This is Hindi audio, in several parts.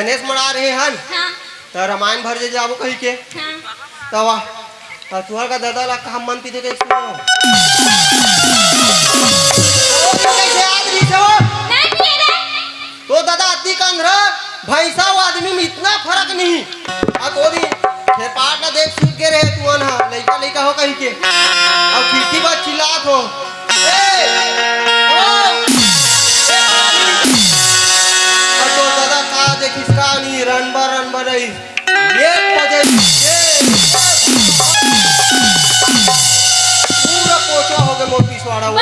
गणेश मना रहे हन हाँ तो रामायण भर जे जाबो कही के हाँ तवा तुहर का दादा ला काम मन पीते के सुनो कैसे आदमी छो नहीं पिए रे तो दादा अति कंधरा भैंसा वो आदमी में इतना फर्क नहीं आ तो दी फिर पाट ना देख सूत के रहे तू ना लइका लइका हो कही के अब खिड़की पर चिल्लात हो ए ओ तो दादा का देख इसका नहीं रन बर रही ये बजे पूरा पोछा हो गए मोती स्वाड़ा वो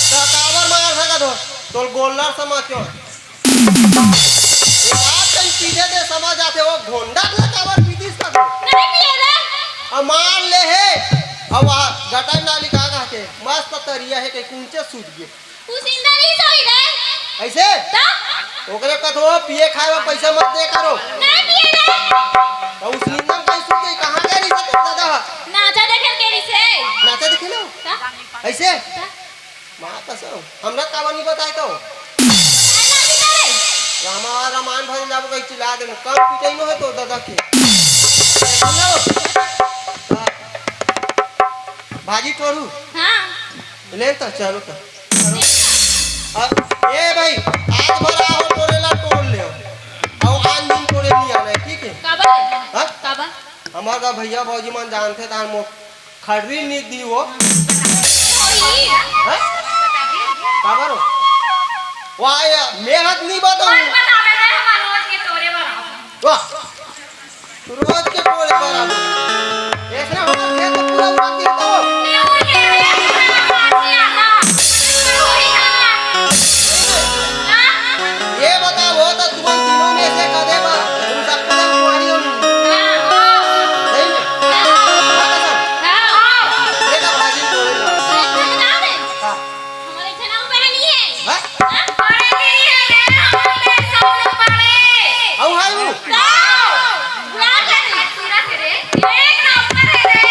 तो कावर मार सका दो तो गोलर समझ क्यों बात कहीं पीछे दे समझ आते वो घोंडा ना कावर पीतीस का दो नहीं पिए रे अब मान ले है अब गटर नाली कहाँ के मस्त तरिया है कि कुंचे सूत गए उस इंदर ही सोई रे ऐसे तो ओकरे कथो पिए खाए में पैसा मत दे करो नहीं पिए रे तो उस नींदम कैसे गई कहाँ गए री से दादा नाचा देखे केरी से नाचा दिखे लो ता ऐसे मां कसम हमरा कावर नहीं बताए तो रामा रामायण भर जाबो कहीं चिल्ला दे कम पिटाई न है तो दादा के सुनो भाजी तोड़ू हाँ ले तो चलो तो ए भाई आज भर आओ तोड़ेला तोड़ ले और आज दिन तोड़े नहीं आना ठीक है काबा रे हां काबा हमार का भैया भौजी मन जानते तार मो खड़री नहीं दी वो हां काबरो वाह मेहनत नहीं बताऊं बतावे रे हम रोज के तोरे बना वाह रोज के तोड़े बराबर ऐसा होता है तो पूरा बात ही तो नहीं हो के रे मारती आना होई ना ये बताओ तो तुम तीनों में से कदे बा तुम सब पूरा कुमारी हो नहीं हां देखा भाजी तोड़े ना हां हमारे जना ऊपर नहीं है हां अरे नहीं है रे हमारे सब लोग पड़े आओ हाय वो बुला कर पूरा करे एक नंबर है रे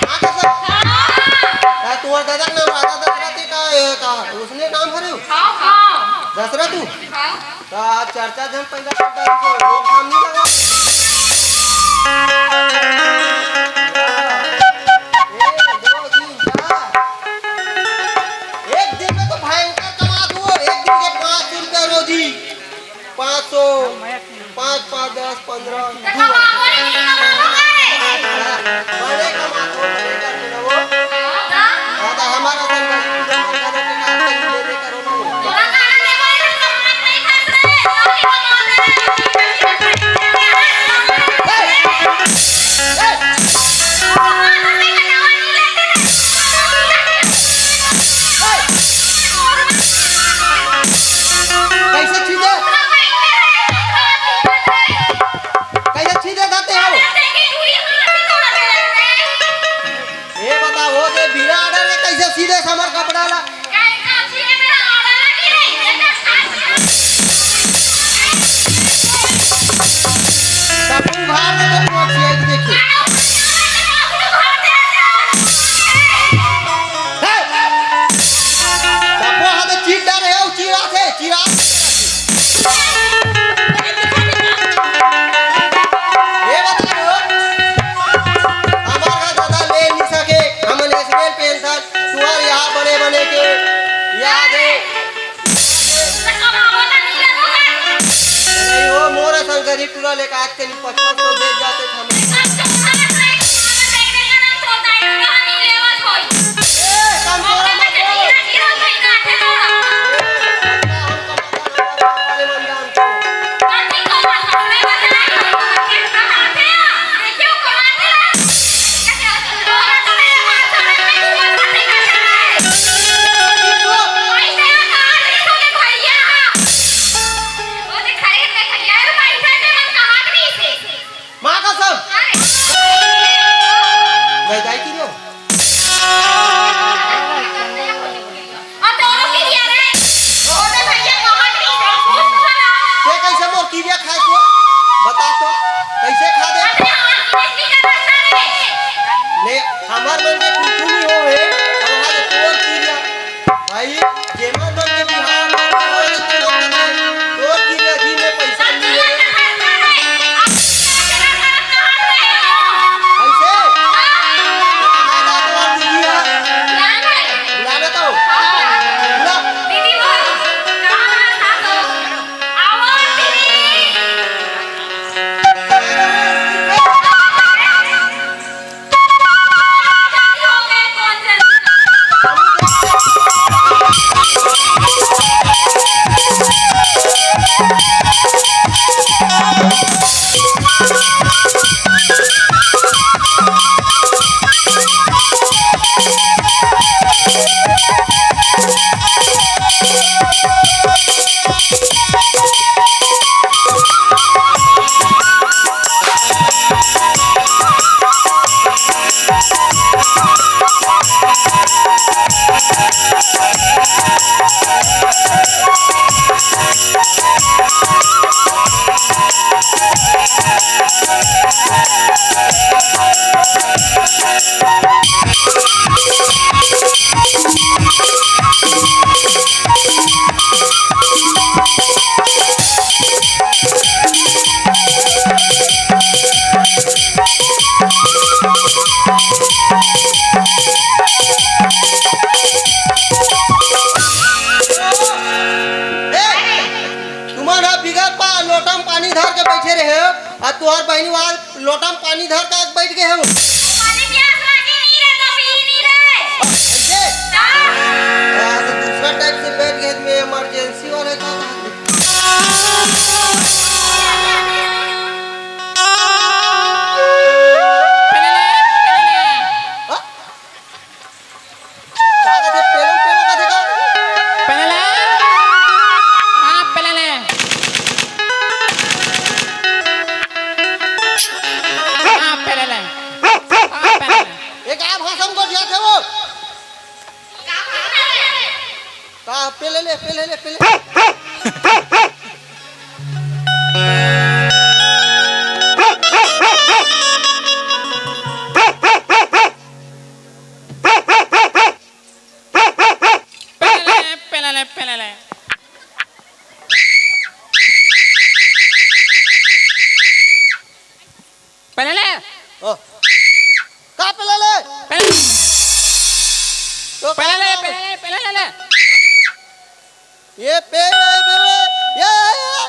हां का सब हां तुम्हारा दादा का नाम राजा दशरथ का उसने नाम हरे हां दशरथ हां का चर्चा जन पैदा करता है तो लोग काम नहीं लगा एक दिन में तो भयंकर कमा दो एक दिन के 500 रुपया रोजी 500 5 5 10 15 बड़े कमा दो बड़े करके ना वो दादा हमारा तो जमा करने के काम ले दे करो ना कैसे चीजें कैसे चीजें खाते हो ये बताओ दे बिना ऑर्डर में कैसे सीधे समर कपड़ा ला सब भार में तो पहुंच गया देखिए सबको हाथ चीट डाले हो चिरा से चिरा ये बताओ हमारा दादा ले नहीं सके हम नेशनल पेंशन सुअर यहाँ बने बने के याद है नहीं वो मोर संगरी टूरा लेकर आज के 55 दे जाते थे हम माँ का सब मैं जाई की लो ये कैसे मोर कीड़िया खाए तो बता तो कैसे खा दे ने हमार मन के कुछ नहीं हो है हमारे तोर कीड़िया भाई जेमन मन के बिहार में तोर कीड़िया जी में पैसा तुहार बहनी वहाँ लोटा में पानी धर का बैठ गए हो पानी प्यास लगी नहीं रे तो पी नहीं रे ऐसे हाँ। तो दूसरा टाइप से बैठ गए में इमरजेंसी वाले का ये पे ये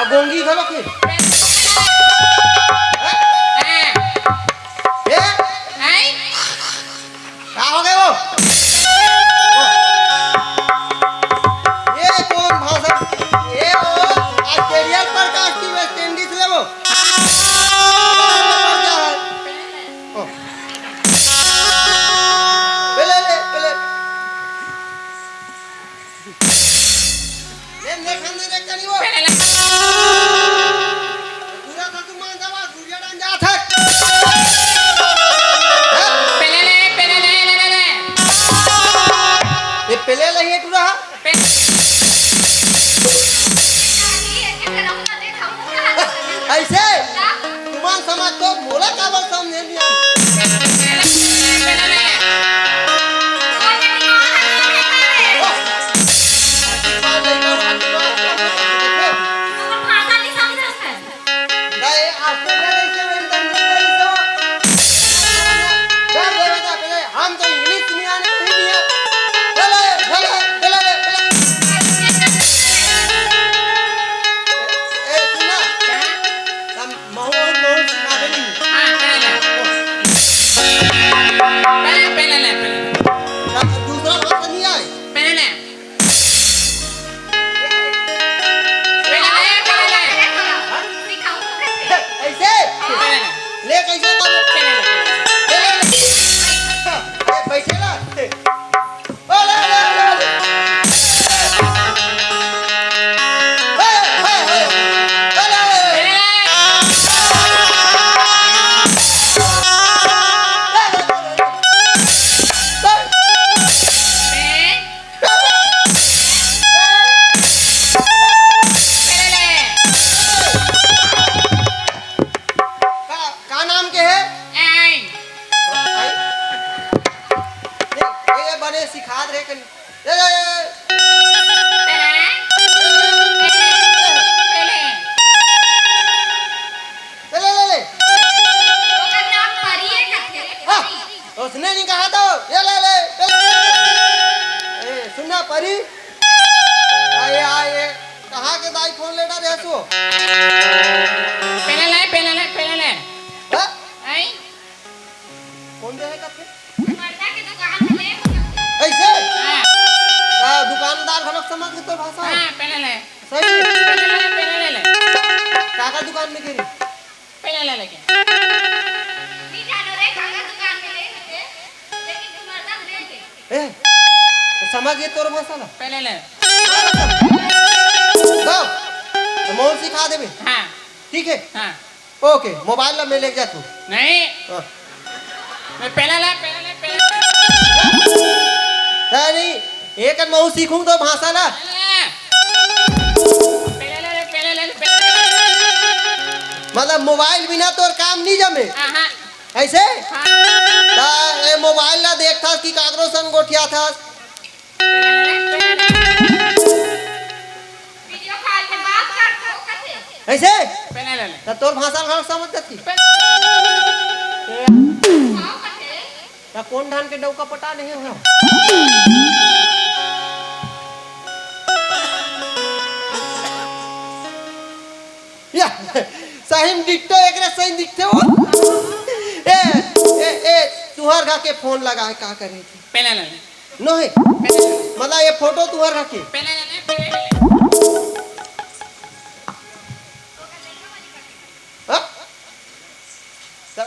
गोंगी घलो के क्या हो गए वो ये कौन भाषा ये वो ऑस्ट्रेलिया पर का वेस्ट इंडीज ले वो पहले ले खाने रे कनी वो पूरा का तू मान जावा गुड़िया डाल जा था पहले लही टूरा ऐसे तुमान समाज तो मोला काबर समझे नहीं हम तो इंग्लिश नहीं आने नहीं दिया ले कैसे बैठे ना का नाम के है बने सिखा दे कनी ले उसने नहीं कहा तो ये ले सुनना परी आए आए कहाँ के दाई फोन लेटा रहे तू पहले कौन दे है कथे मर्दा के दुकान में ले ऐसे दुकानदार घलक समझ के तो भाषा पहले सही काका दुकान में गिरी पहले समझ गए तोर मसाला पहले ले दो मोल सिखा देबे हाँ ठीक है हाँ ओके मोबाइल ला मैं ले जा तू नहीं हाँ। मैं पहले ले नहीं एक महू सीखूं तो भाषा ला मतलब मोबाइल बिना तोर काम नहीं जमे ऐसे ता ए मोबाइल ला देखता कि कागरो संग गोठिया था वीडियो कॉल पे बात करते हो कैसे ऐसे पहले ले ता तोर भाषा घर समझ जाती हां कैसे ता कौन धान के डौका पटा नहीं हो या सही में दिखते एकरे सही दिखते हो ए तुहर घा के फोन लगा है का करे थी पहले ले नो है मतलब ये फोटो तुहर घा के पहले ले हाँ?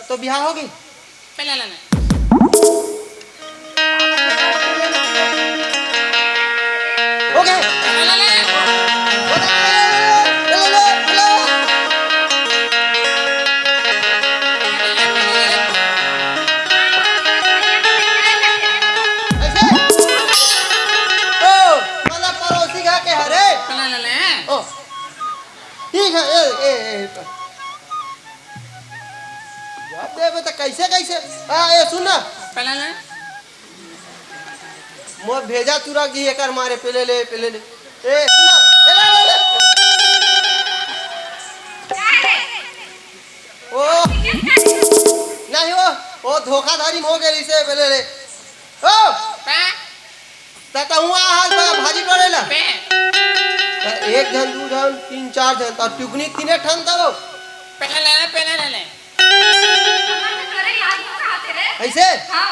तो ब्याह होगी पहले ले ओके ठीक है जवाब देबे तो कैसे कैसे ए सुन ना पहले ले मोर भेजा चुरा गी एकर मारे पहले ले ए सुना ले ओ नहीं वो धोखाधड़ी हो गई से पहले ले ओ ता हुआ हाल में भाजी पड़ेला एक जन दू जन तीन चार जन ता टुकनी तीने ठन तब पहले ले करे यार कहां थे रे ऐसे हां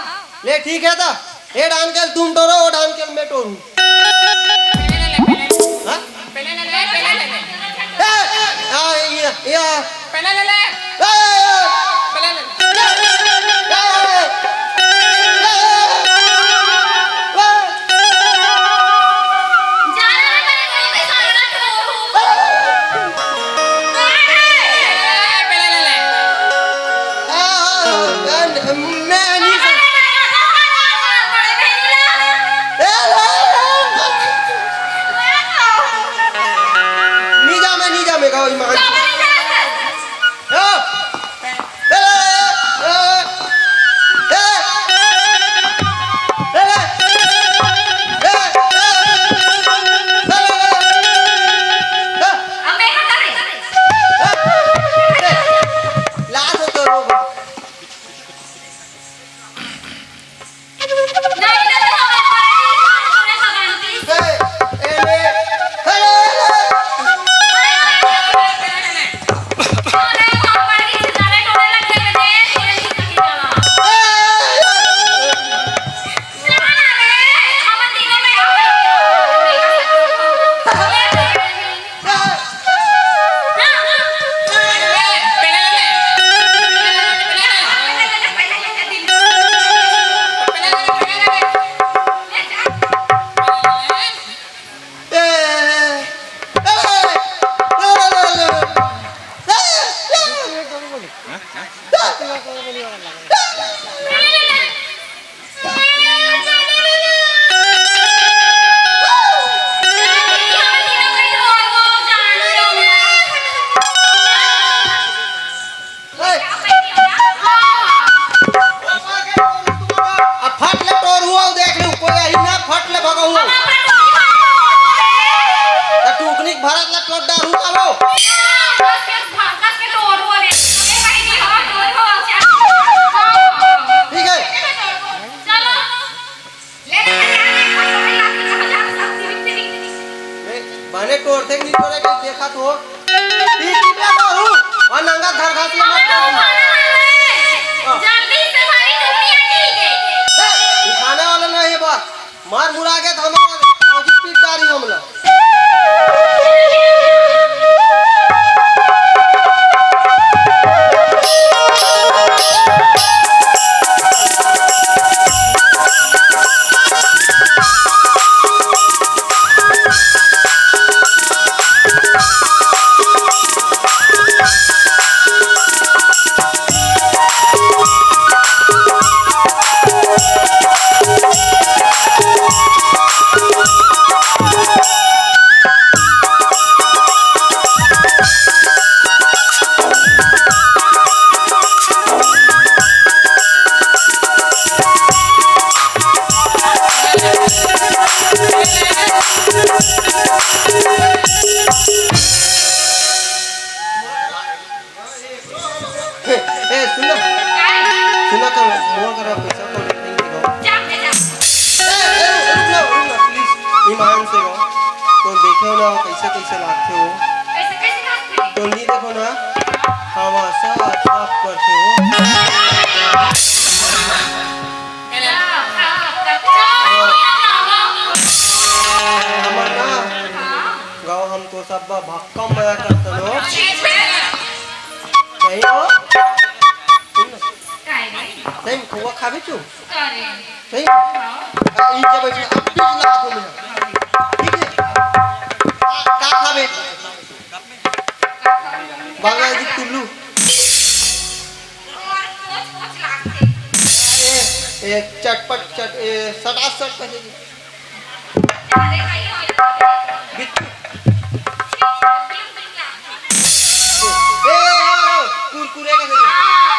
ले ठीक है ता ए डान के तुम टोरो ओ डान के मैं टोरू हां पहले ले या पहले ले जाना मेरे को भी सारा मैं नहीं नहीं जा मैं गाओ ईमान भारत ला टोट डारू आवो ठीक है सुन ना काय सुन कर मोर कर पैसा को नहीं देगा जा जा रुक ना प्लीज ईमान से रहो तो देखो ना कैसे कैसे लाते हो कैसे कैसे खाते तो नहीं देखो ना हवा साफ साफ करते हो पेले हमार ना गाँव हम तो सब भक्कम मजा करते हो सही हो सुन ना काय रे सही खोवा खाबे चू करे सही ई जब बैठे अब भी लात हो मेरा ठीक है का खाबे बांगा दी टुल्लू और कुछ कुछ लागते ए चटपट चट ए सटासट पहले जी अरे काय होय बिट्टू बिल कुरकुरे का दे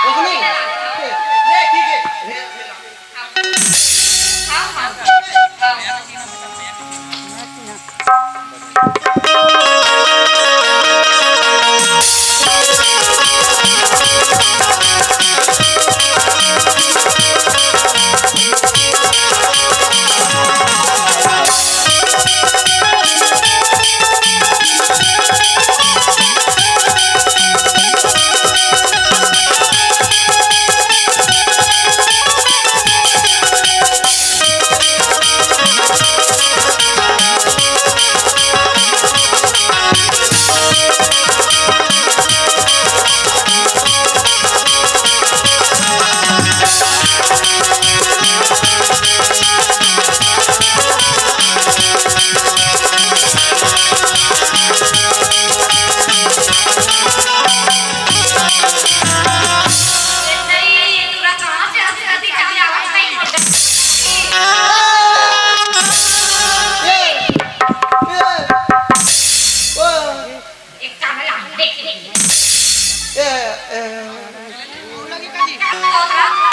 ओ नहीं ले ठीक है हां हां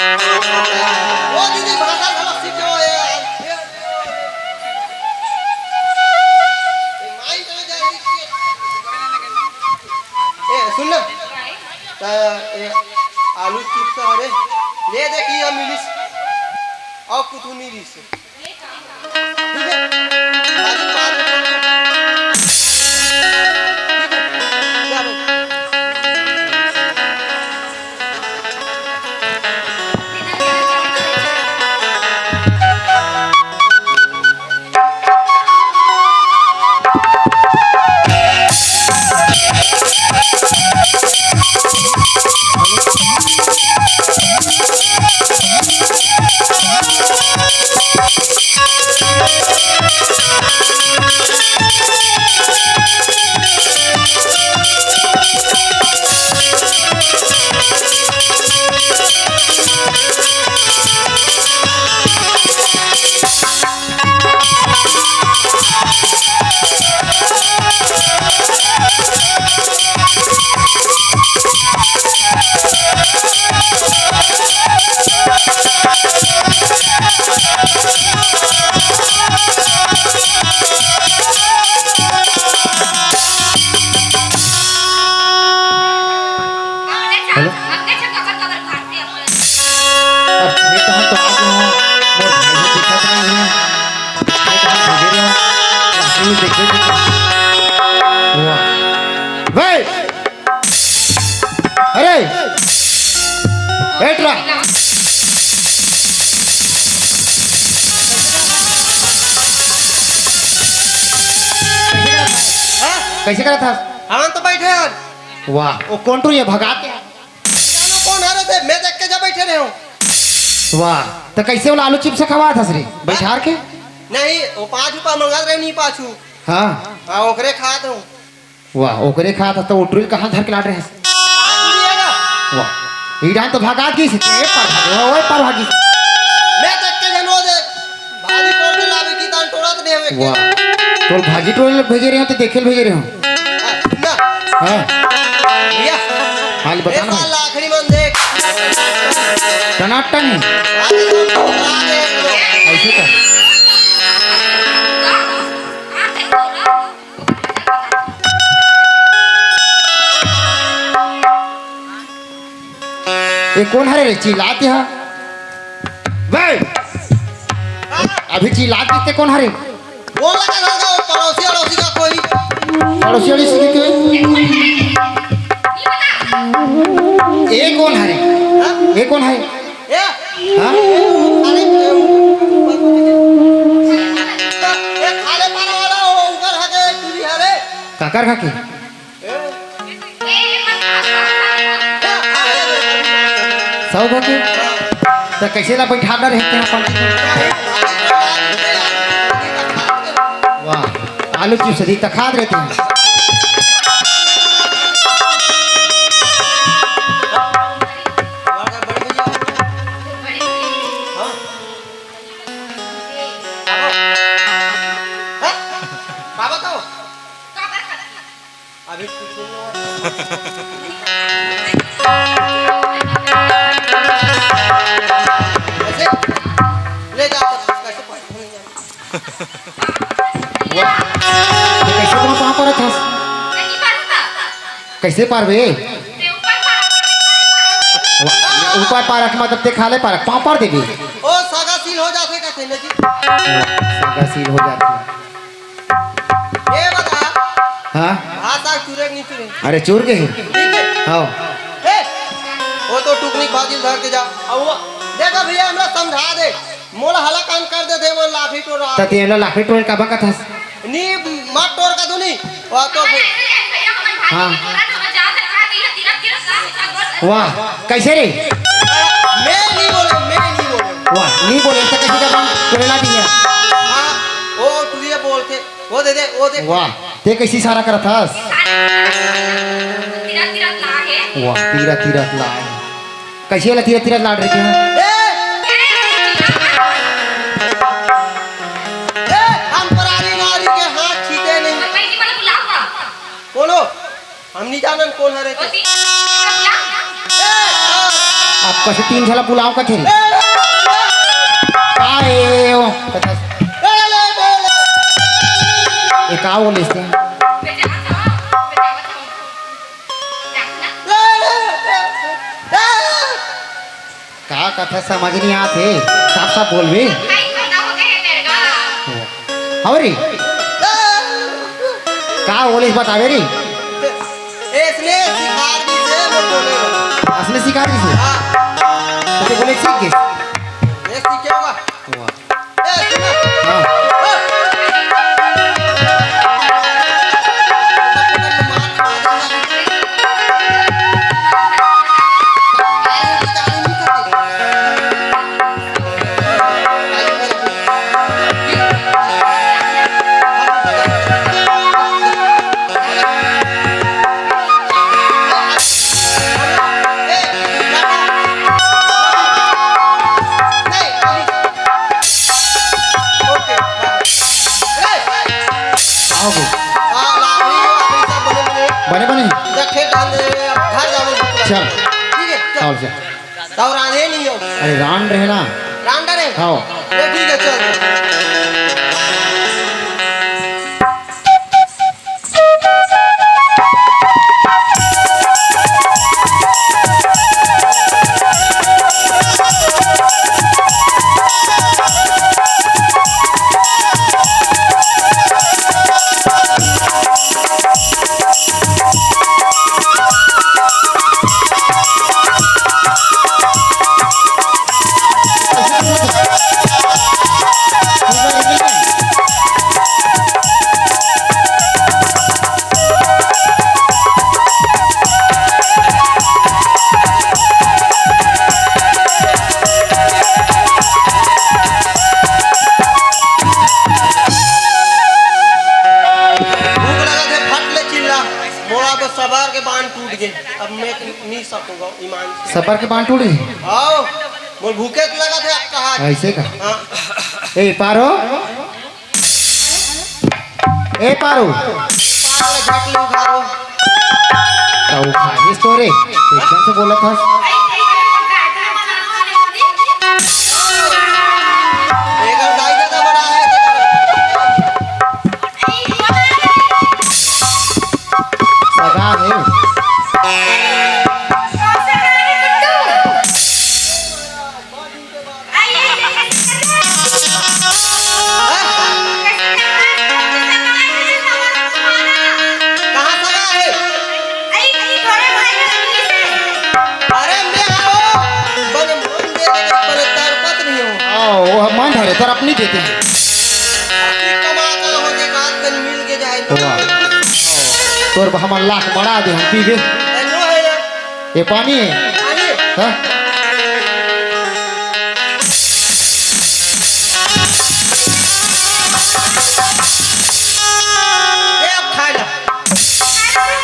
ओ दीदी भाषा गलत सीखो यार ए माई चले जा ए सुन ना ए आलू चिप्स हरे ले दे की मिलिस और कुछ नहीं रिस ठीक है आज बाद में ठीक है जा भाई अरे बैठ रहा कैसे करा था हम तो बैठे हैं वाह वो कौन टू ये भगाते जानो कौन आ रहे थे मैं देख के जब बैठे रहे हूँ वाह तो कैसे वाला आलू चिप्स खवा था श्री बैठार के नहीं वो 5 रुपया मंगा रहे नहीं पाछू हाँ हाँ ओकरे खात हूँ वाह ओकरे खा था तो वो ट्रिल कहाँ धर के लाट रहे हैं वाह ईरान तो भगा की से पर भागे ओए पर भागी से मैं देख के जनो दे भाजी कोड लावे की तान टोड़त नहीं हवे वाह तो भाजी टोल भेजे रहे हो तो देखे भेजे रहे हो ना हाँ भैया हाल बता एक ना साल आखिरी मन देख टनाटन ऐसे का ये कौन हरे रे चिल्लाते हैं बे अभी चिल्लाते कितने कौन हरे बोल लगा था वो पड़ोसी अड़ोसी का कोई पड़ोसी वाली से क्यों ये कौन हरे हाँ? ये कौन है ये हाँ खाले ये खाले पारा वाला वो ऊपर है के चूड़ी है रे काकर खाके सब खाके तो कैसे ला बैठा कर रहते हैं अपन वाह आलू चिप्स दी तखा रहते हैं अभी ले जा कैसे तो कैसे तुम कहाँ पर था कैसे पार बे ऊपर पारक मतलब ते खाले पारक पाँव पार देगी ओ सागा सील हो जाते कहते हैं जी सागा सील हो जाती है ये बता हाँ हाथ आग चूरे नहीं चूरे अरे चोर के है ठीक है हाँ ए वो तो टुकनी फाजिल धर के जा अब वो देखा भैया हमरा समझा दे मोला हला काम कर दे दे वो लाठी टोरा तो तेरा लाखी टोल का बका था नी मत टोर का दुनी वो तो वाह कैसे रे मैं नहीं बोले वाह नहीं बोले तो कैसे का काम करेला दिया हाँ वो तुझे बोल के वो दे वो दे वाह ते कैसी सारा करा था वाह तीरा तीरा लाए कैसे ला तीरा तीरा लाड़ रही है हम पराली नारी के हाथ छीटे नहीं बोलो हम नहीं जानन कौन है रे आप कैसे 3 झला बुलाओ का थे आए ओ कथा एक आओ लेते हैं का कथा समझ नहीं आते साफ साफ बोल बे हवरी का बोले बतावे रे इसने शिकार भी से वो बोले असली शिकार किसे हाँ तो बोले सीख किस ये सीखे होगा वाह ए सुनो हाँ आओगे बने बने चल और चल अरे रान रहना हाँ ठीक है चल सबर के बांध टूट गए अब मैं नहीं सकूंगा ईमान से सबर के बांध टूटे आओ बोल भूखे तो लगा थे आप कहा ऐसे का हाँ ए पारो ए पारो पागल झट लो घारो तो खाइस तो रे एकदम से बोला था एक गाय ज्यादा बड़ा है सगा है पर अपनी देते हैं। अति कमा का हो जे काट कन मिल के जाए वाह तोर हमार लाख बढ़ा दे हम पीबे। नो है ये पानी है पानी हाँ? ये अब खा ले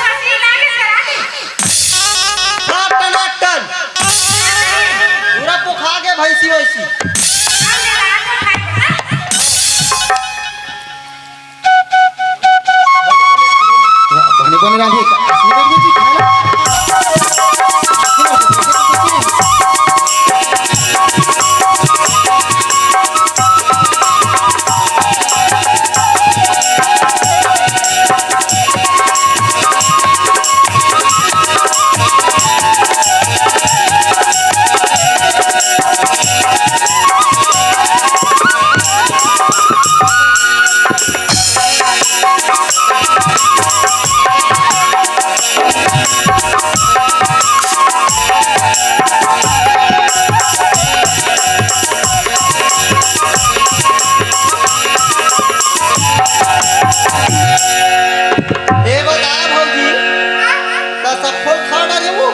मछली लाके चला दे। हां टनाटन पूरा पोखा के भैंसी वैसी अब जरा तो खाएगा। बने बने रांधे असली में जी खा ले। ए बता भौजी तो सब फल खा डाले वो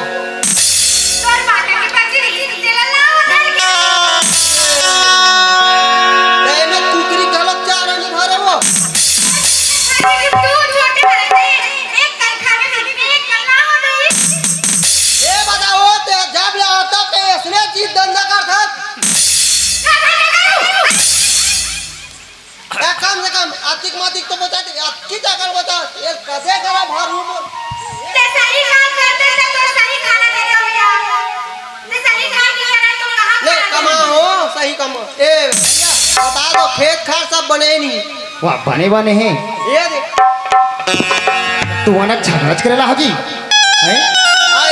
तोर बाटे की कचरी तेल ना उधर के। दे में कुकरी गलत चारा नहीं भरे वो अरे तू छोटे बड़े एक कल खाने में एक कल ना हो गई। ए बताओ ते जब या होता के इसने चीज धंधा करता ए कम से कम आतिक मातिक तो बता दे की जगह बता ये कदे करा भरू ते सही काम करते थे तो सही खाना देते हो भैया। ते सही काम नहीं करना तो कहां ले कमा हो सही कमा ए भैया बता दो खेत खार सब बने नहीं वाह बने बने हैं ये देख तू अनक झगड़च करेला हजी हैं आ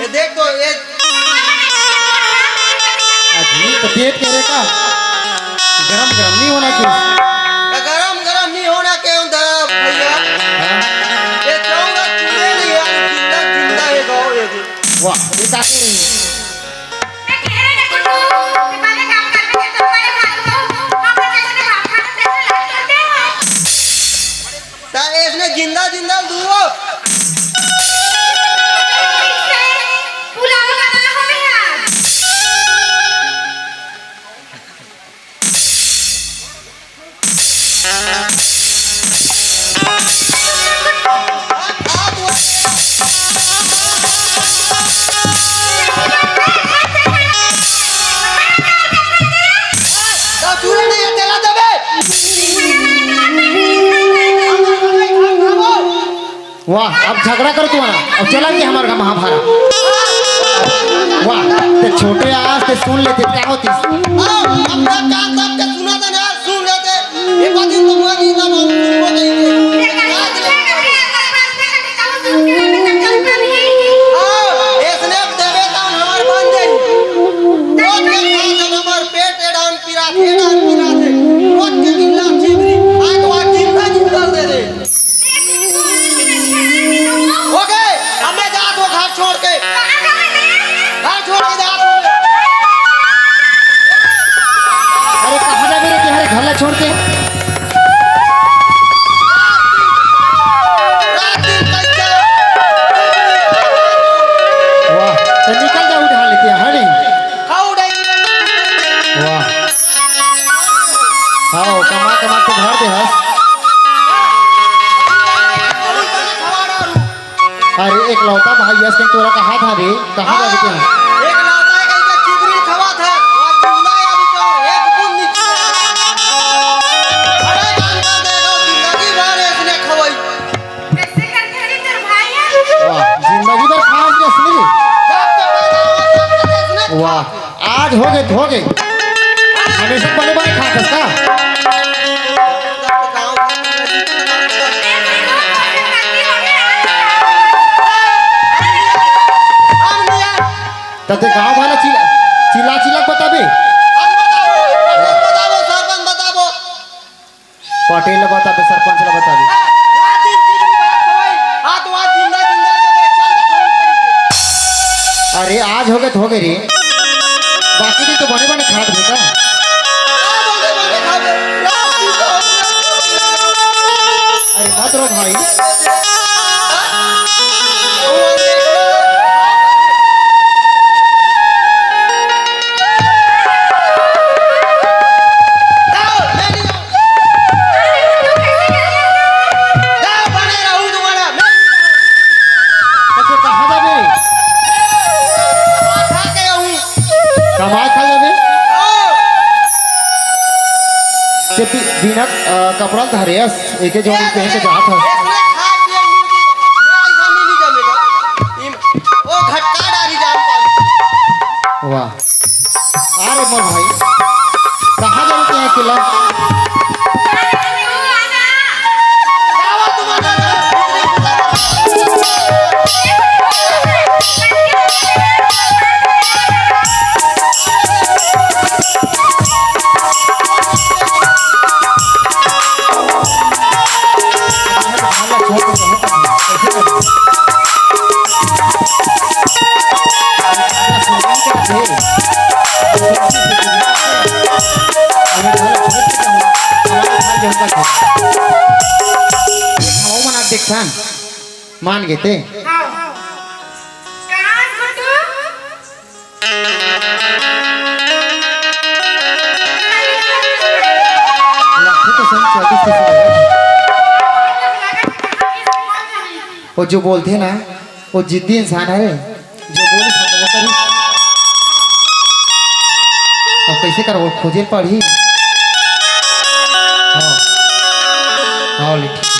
ये देख तो ये अजी तो पेट कह रहे का गरम गरम नहीं होना क्यों गरम गरम नहीं होना के अंदर भैया हाँ? ये चौंगा चूहे नहीं है जिंदा जिंदा है गाँव ये देख वाह ये क्या कह रही है? मैं कह रहे देखो तू तुम्हारे काम करने के तुम्हारे भालू हम कैसे भाग खाने कैसे लाग करते हो। ता इसने जिंदा जिंदा दूरो पुलाव का ना हो भैया। आप वो ता चूहे नहीं है तेला दबे वाह अब झगड़ा कर तू ना अब चला कि हमारे का महाभारत वाह ते छोटे आवाज ते सुन लेते क्या होती अपना काम सब के सुना था ना सुन लेते ये बात तो मुझे नहीं था हम सुनको देंगे इसने देवे तो हमार बन जाई रोज के खा हमार पेट एडान पिरा थे रोज के गिल्ला चिबरी आज तो आज जिंदा जिंदा दे दे ओके अब मैं जा दो घर छोड़ के जा अरे कहाँ जा मेरे हरे घर ला छोड़ के रात दिन कैसे वाह तो निकल जा उठा लेते हैं हाँ नहीं खाओ डाई वाह हाँ कमा कमा के भर दे हस अरे एक लौता भाई यस के तोरा कहा था रे कहाँ जा बेटे हैं एक लौटा है कहीं का चिबरी खवा था वो जिंदा है अभी तो एक बूंद निकले अरे काम कर देगा जिंदगी भर इसने खवाई वाह जिंदगी भर खा के असली जब के पैदा हुआ तब से इसने वाह आज हो गए हमेशा बड़े बड़े खा का गांव हम दिया तते गांव वाला चिल्ला चिल्ला बताबे हम बताओ सरपंच बताओ पटेल ला बताबे सरपंच ला बताबे रात दिन चिबरी बात खवाई हाथ वहां जिंदा जिंदा दे चल के फोन करके अरे आज हो गए रे बाकी दिन तो बने बने खाट बेटा बने बने खावे रात दिन तो अरे मत रो भाई तो फिर कहाँ जाबे कमाए खा जाबे से बिना कपड़ा धरेस एके जोड़ी पहन के जात है वाह अरे मोर भाई कहाँ जाते हैं अकेला मान गए थे वो जो बोलते हैं ना वो जिद्दी इंसान है जो बोले वो करी अब कैसे करो खोजे पढ़ी हाँ हाँ लिखी